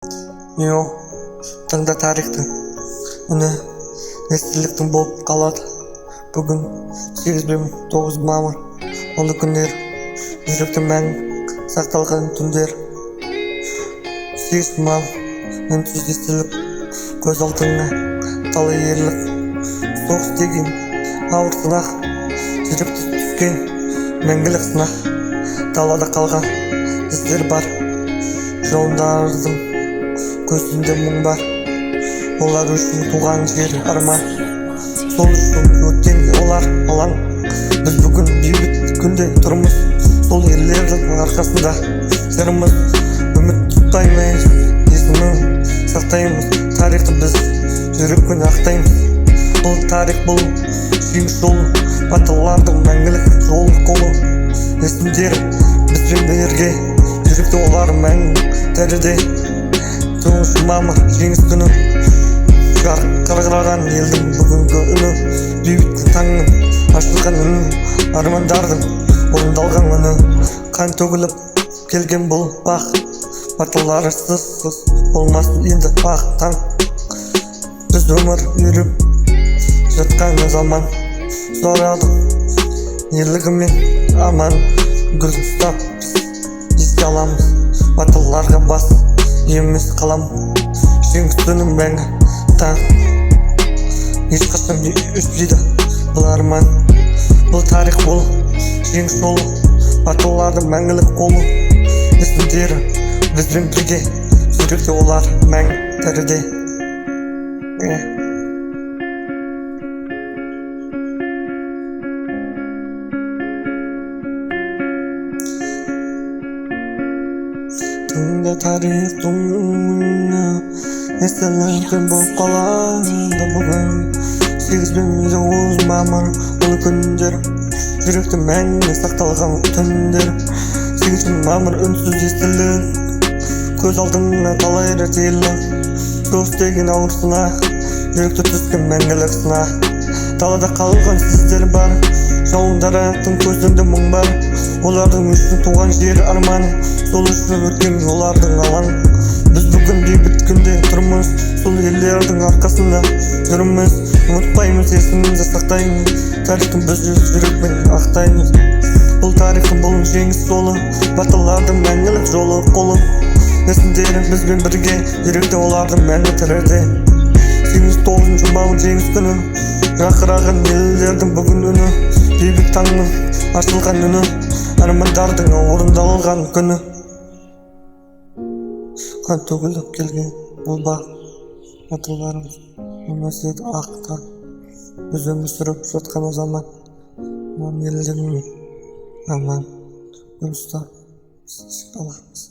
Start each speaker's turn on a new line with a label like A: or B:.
A: Yo, tаңда тарихтың үні естеліктің болып қалады. Бүгін 8 бен 9 мамыр ұлы күндер, жүректің мәңгі сақталған түндер. 8 мамыр үнсіз естелік, көз алдыңа талай ерлік. Соғыс деген ауыр сынақ, жүректі түскен мәңгілік сынақ. Далада қалған іздер бар, жауынгардың көзінде мұң бар. Олар үшін туған жер арман, сол үшін өткен олар алаң. Біз бүгін бейбіт күнде тұрмыз, сол ерлердің арқасында. Жырымыз үміт тұтаймыз, есімін сақтаймыз. Тарихты біз жүрекпен ақтаймыз. Бұл тарих, бұл жеңіс жолы, батырлардың мәңгілік жолы қолы. Есімдер бізбен бірге, жүректе олар мәңгі тәрізде. 9 мамыр жеңіс күні, жарқыраған елдің бүгінгі үні. Бейбіт таңның ашылған үні, армандардың орындалған үні. Қан төгіліп келген бұл бақ, батырларсыз болмасын енді бақ таң. Біз өмір үйреп жатқан заман, сорадық ерлігімен аман. Гүл ұстап еске аламыз, батырларға бас емес қалам. Жеңіс күні мәңгі таң, ешқашан өшпейді бұл арман. Бұл тарих, бұл жеңіс жолы, батырлардың мәңгілік қолы. Есімдері бізбен бірге, жүректе олар мәңгі тәрізде. Тыңда тарихтың үні, естеліктің болып қалады бүгін. 8 бен 9 мамыр ұлы күндер, жүректе мәңгі сақталған түндер. 8 мамыр үнсіз естелік, көз алдыңа талай рет ерлік. Соғыс деген ауыр сынақ, жүректе түскен мәңгілік сынақ. Далада қалған сіздер бар, жауынгардың көзінде мұң бар. Олардың үшін туған жер арман, сол үшін өткен олардың алаң. Біз бүгін бейбіт күнде тұрмыз, сол ерлердің арқасында жүрміз. Ұмытпаймыз, есімізді сақтаймыз, тарихтың біз жүрекпен ақтаймыз. Бұл тарихтың, бұл жеңіс жолы, батырлардың мәңгілік жолы қолы. Есімдері бізбен бірге, жүректе олардың мәңгі тіріде. 8-9 мамыр жеңіс күні, жарқыраған ерлердің бүгін үні. Бейбіт таңның ашылған үні, армандардың орындалған күні. Қан төгіліп келген бұл бақ, батырларымыз өмір еді ақта. Біз өмір сүріп жатқан заман, ерлігімен аман. Гүл ұстап еске аламыз.